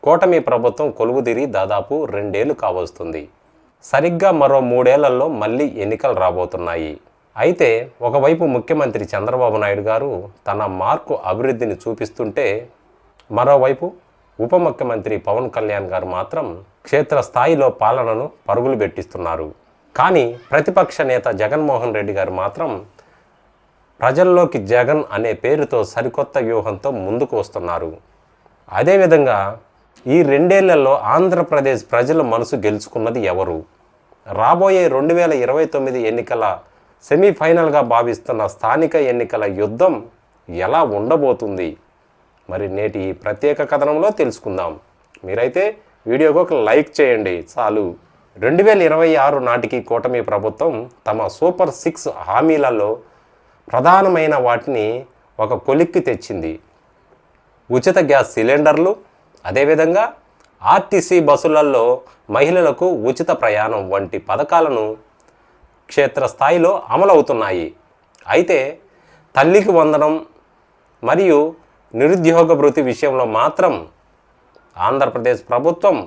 కూటమి ప్రభుత్వం కొలువుదీరి దాదాపు 2 ఏళ్లు కావస్తుంది. సరిగ్గా మరో 3 ఏళ్లలో మళ్ళీ ఎన్నికలు రాబోతున్నాయి. అయితే ఒకవైపు ముఖ్యమంత్రి చంద్రబాబు నాయుడు గారు తన మార్కు అభివృద్ధిని చూపిస్తుంటే, మరోవైపు ఉప ముఖ్యమంత్రి పవన్ కళ్యాణ్ గారు మాత్రం క్షేత్రస్థాయిలో పాలనను పరుగులు పెట్టిస్తున్నారు. కానీ ప్రతిపక్ష నేత జగన్మోహన్ రెడ్డి గారు మాత్రం ప్రజల్లోకి జగన్ అనే పేరుతో సరికొత్త వ్యూహంతో ముందుకు వస్తున్నారు. అదేవిధంగా ఈ 2 ఏళ్లలో ఆంధ్రప్రదేశ్ ప్రజల మనసు గెలుచుకున్నది ఎవరు? రాబోయే 2029 ఎన్నికల సెమీఫైనల్గా భావిస్తున్న స్థానిక ఎన్నికల యుద్ధం ఎలా ఉండబోతుంది? మరి నేటి ఈ ప్రత్యేక కథనంలో తెలుసుకుందాం. మీరైతే వీడియోకి ఒక లైక్ చేయండి చాలు. 2026 నాటికి కూటమి ప్రభుత్వం తమ సూపర్ 6 హామీలలో ప్రధానమైన వాటిని ఒక కొలిక్కి తెచ్చింది. ఉచిత గ్యాస్ సిలిండర్లు, అదేవిధంగా ఆర్టీసీ బస్సులలో మహిళలకు ఉచిత ప్రయాణం వంటి పథకాలను క్షేత్రస్థాయిలో అమలవుతున్నాయి. అయితే తల్లికి వందనం మరియు నిరుద్యోగ భృతి విషయంలో మాత్రం ఆంధ్రప్రదేశ్ ప్రభుత్వం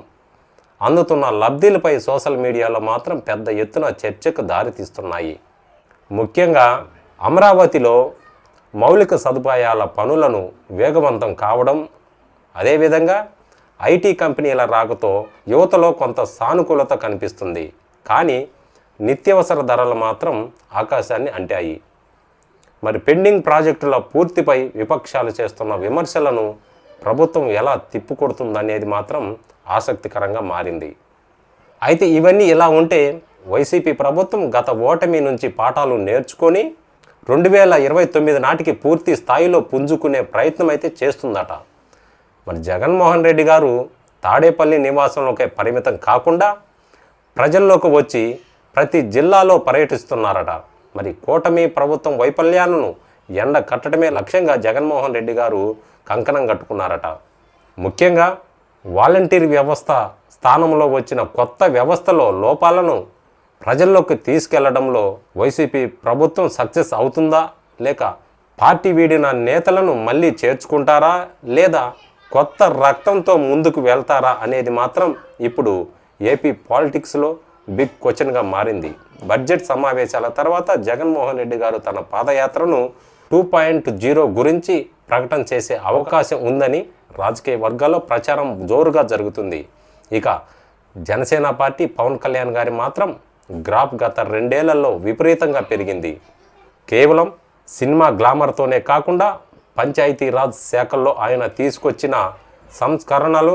అందుతున్న లబ్ధిలపై సోషల్ మీడియాలో మాత్రం పెద్ద ఎత్తున చర్చకు దారితీస్తున్నాయి. ముఖ్యంగా అమరావతిలో మౌలిక సదుపాయాల పనులను వేగవంతం కావడం, అదేవిధంగా ఐటీ కంపెనీల రాకతో యువతలో కొంత సానుకూలత కనిపిస్తుంది. కానీ నిత్యావసర ధరలు మాత్రం ఆకాశాన్ని అంటాయి. మరి పెండింగ్ ప్రాజెక్టుల పూర్తిపై విపక్షాలు చేస్తున్న విమర్శలను ప్రభుత్వం ఎలా తిప్పికొడుతుందనేది మాత్రం ఆసక్తికరంగా మారింది. అయితే ఇవన్నీ ఇలా ఉంటే వైసీపీ ప్రభుత్వం గత ఓటమి నుంచి పాఠాలు నేర్చుకొని 2029 నాటికి పూర్తి స్థాయిలో పుంజుకునే ప్రయత్నం అయితే చేస్తుందట. మరి జగన్మోహన్ రెడ్డి గారు తాడేపల్లి నివాసంలోకే పరిమితం కాకుండా ప్రజల్లోకి వచ్చి ప్రతి జిల్లాలో పర్యటిస్తున్నారట. మరి కూటమి ప్రభుత్వం వైఫల్యాలను ఎండ కట్టడమే లక్ష్యంగా జగన్మోహన్ రెడ్డి గారు కంకణం కట్టుకున్నారట. ముఖ్యంగా వాలంటీర్ వ్యవస్థ స్థానంలో వచ్చిన కొత్త వ్యవస్థలో లోపాలను ప్రజల్లోకి తీసుకెళ్లడంలో వైసీపీ ప్రభుత్వం సక్సెస్ అవుతుందా, లేక పార్టీ వీడిన నేతలను మళ్ళీ చేర్చుకుంటారా, లేదా కొత్త రక్తంతో ముందుకు వెళ్తారా అనేది మాత్రం ఇప్పుడు ఏపీ పాలిటిక్స్లో బిగ్ క్వశ్చన్గా మారింది. బడ్జెట్ సమావేశాల తర్వాత జగన్మోహన్ రెడ్డి గారు తన పాదయాత్రను 2.0 గురించి ప్రకటన చేసే అవకాశం ఉందని రాజకీయ వర్గాల్లో ప్రచారం జోరుగా జరుగుతుంది. ఇక జనసేన పార్టీ పవన్ కళ్యాణ్ గారి మాత్రం గ్రాఫ్ గత 2 ఏళ్లలో విపరీతంగా పెరిగింది. కేవలం సినిమా గ్లామర్తోనే కాకుండా పంచాయతీరాజ్ శాఖల్లో ఆయన తీసుకొచ్చిన సంస్కరణలు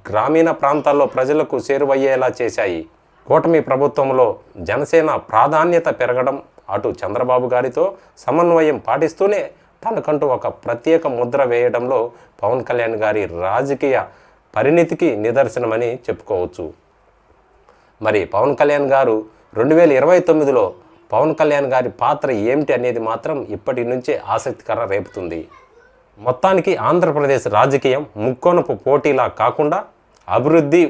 గ్రామీణ ప్రాంతాల్లో ప్రజలకు చేరువయ్యేలా చేశాయి. కూటమి ప్రభుత్వంలో జనసేన ప్రాధాన్యత పెరగడం, అటు చంద్రబాబు గారితో సమన్వయం పాటిస్తూనే తనకంటూ ఒక ప్రత్యేక ముద్ర వేయడంలో పవన్ కళ్యాణ్ గారి రాజకీయ పరిణితికి నిదర్శనమని చెప్పుకోవచ్చు. మరి పవన్ కళ్యాణ్ గారు 2029లో పవన్ కళ్యాణ్ గారి పాత్ర ఏమిటి అనేది మాత్రం ఇప్పటి నుంచే ఆసక్తికర రేపుతుంది. మొత్తానికి ఆంధ్రప్రదేశ్ రాజకీయం ముక్కోనపు పోటీలా కాకుండా అభివృద్ధి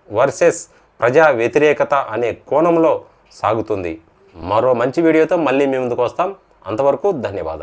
వర్సెస్ ప్రజా వ్యతిరేకత అనే కోణంలో సాగుతుంది. మరో మంచి వీడియోతో మళ్ళీ మీ ముందుకు వస్తాం. అంతవరకు ధన్యవాదాలు.